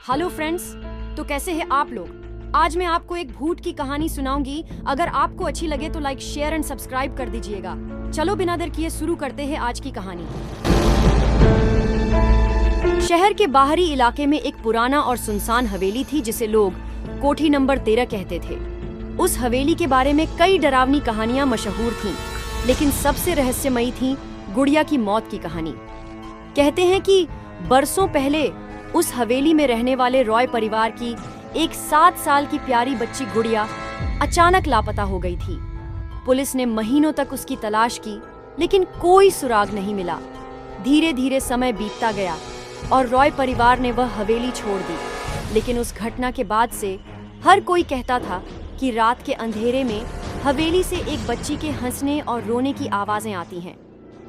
Hello friends, तो कैसे हैं आप लोग। आज मैं आपको एक भूत की कहानी सुनाऊंगी। अगर आपको अच्छी लगे तो लाइक, शेयर एंड सब्सक्राइब कर दीजिएगा। चलो बिना देर किए शुरू करते हैं आज की कहानी। शहर के बाहरी इलाके में एक पुराना और सुनसान हवेली थी जिसे लोग कोठी नंबर 13 कहते थे। उस हवेली के बारे में कई डरावनी कहानियां मशहूर थीं, लेकिन सबसे रहस्यमयी थी गुड़िया की मौत की कहानी। कहते हैं कि बरसों पहले उस हवेली में रहने वाले रॉय परिवार की एक 7 साल की प्यारी बच्ची गुड़िया अचानक लापता हो गई थी। पुलिस ने महीनों तक उसकी तलाश की, लेकिन कोई सुराग नहीं मिला। धीरे धीरे समय बीतता गया और रॉय परिवार ने वह हवेली छोड़ दी। लेकिन उस घटना के बाद से हर कोई कहता था कि रात के अंधेरे में हवेली से एक बच्ची के हंसने और रोने की आवाजें आती हैं।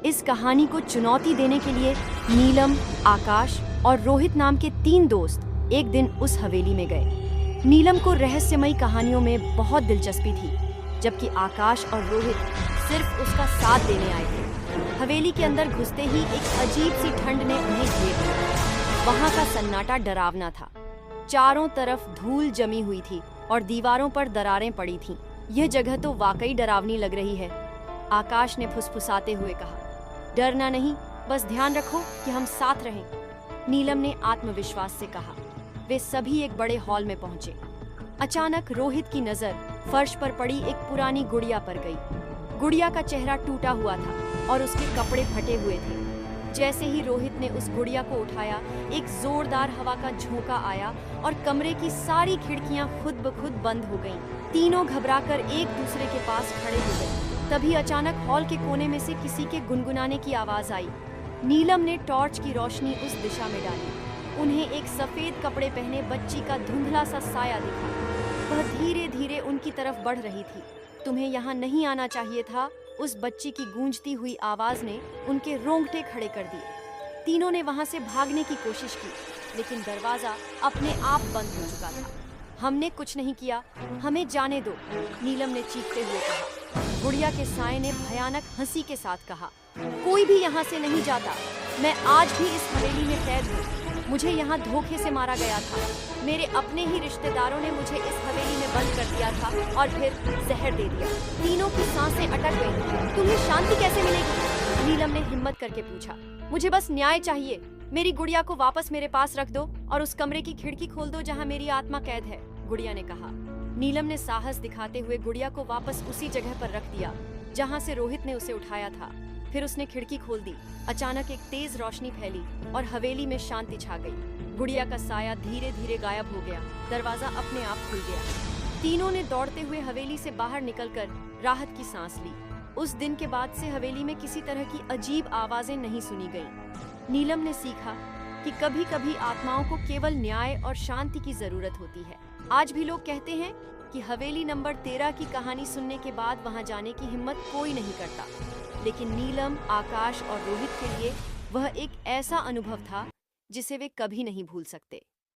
इस कहानी को चुनौती देने के लिए नीलम, आकाश और रोहित नाम के 3 दोस्त एक दिन उस हवेली में गए। नीलम को रहस्यमयी कहानियों में बहुत दिलचस्पी थी, जबकि आकाश और रोहित सिर्फ उसका साथ देने आए थे। हवेली के अंदर घुसते ही एक अजीब सी ठंड ने उन्हें घेर लिया। वहां का सन्नाटा डरावना था। चारों तरफ धूल जमी हुई थी और दीवारों पर दरारें पड़ी थीं। यह जगह तो वाकई डरावनी लग रही है, आकाश ने फुसफुसाते हुए कहा। डरना नहीं, बस ध्यान रखो कि हम साथ रहें, नीलम ने आत्मविश्वास से कहा। वे सभी एक बड़े हॉल में पहुंचे। अचानक रोहित की नजर फर्श पर पड़ी एक पुरानी गुड़िया पर गई। गुड़िया का चेहरा टूटा हुआ था और उसके कपड़े फटे हुए थे। जैसे ही रोहित ने उस गुड़िया को उठाया, एक जोरदार हवा का झोंका आया और कमरे की सारी खिड़कियां खुद ब खुद बंद हो गईं। तीनों घबराकर एक दूसरे के पास खड़े हो गए। तभी अचानक हॉल के कोने में से किसी के गुनगुनाने की आवाज आई। नीलम ने टॉर्च की रोशनी उस दिशा में डाली। उन्हें एक सफेद कपड़े पहने बच्ची का धुंधला सा साया दिखा। वह धीरे धीरे उनकी तरफ बढ़ रही थी। तुम्हें यहाँ नहीं आना चाहिए था, उस बच्ची की गूंजती हुई आवाज ने उनके रोंगटे खड़े कर दिए। तीनों ने वहां से भागने की कोशिश की, लेकिन दरवाजा अपने आप बंद हो चुका था। हमने कुछ नहीं किया, हमें जाने दो, नीलम ने चीखते हुए कहा। गुड़िया के साये ने भयानक हंसी के साथ कहा, कोई भी यहाँ से नहीं जाता। मैं आज भी इस हवेली में कैद हूँ। मुझे यहाँ धोखे से मारा गया था। मेरे अपने ही रिश्तेदारों ने मुझे इस हवेली में बंद कर दिया था और फिर जहर दे दिया। तीनों की सांसें अटक गईं। तुम्हें शांति कैसे मिलेगी? नीलम ने हिम्मत करके पूछा। मुझे बस न्याय चाहिए। मेरी गुड़िया को वापस मेरे पास रख दो और उस कमरे की खिड़की खोल दो जहाँ मेरी आत्मा कैद है, गुड़िया ने कहा। नीलम ने साहस दिखाते हुए गुड़िया को वापस उसी जगह पर रख दिया जहाँ से रोहित ने उसे उठाया था। फिर उसने खिड़की खोल दी। अचानक एक तेज रोशनी फैली और हवेली में शांति छा गई। गुड़िया का साया धीरे धीरे गायब हो गया। दरवाजा अपने आप खुल गया। तीनों ने दौड़ते हुए हवेली से बाहर निकलकर राहत की सांस ली। उस दिन के बाद से हवेली में किसी तरह की अजीब आवाजें नहीं सुनी गईं। नीलम ने सीखा कि कभी कभी आत्माओं को केवल न्याय और शांति की जरूरत होती है। आज भी लोग कहते हैं कि हवेली नंबर 13 की कहानी सुनने के बाद वहां जाने की हिम्मत कोई नहीं करता, लेकिन नीलम, आकाश और रोहित के लिए वह एक ऐसा अनुभव था जिसे वे कभी नहीं भूल सकते।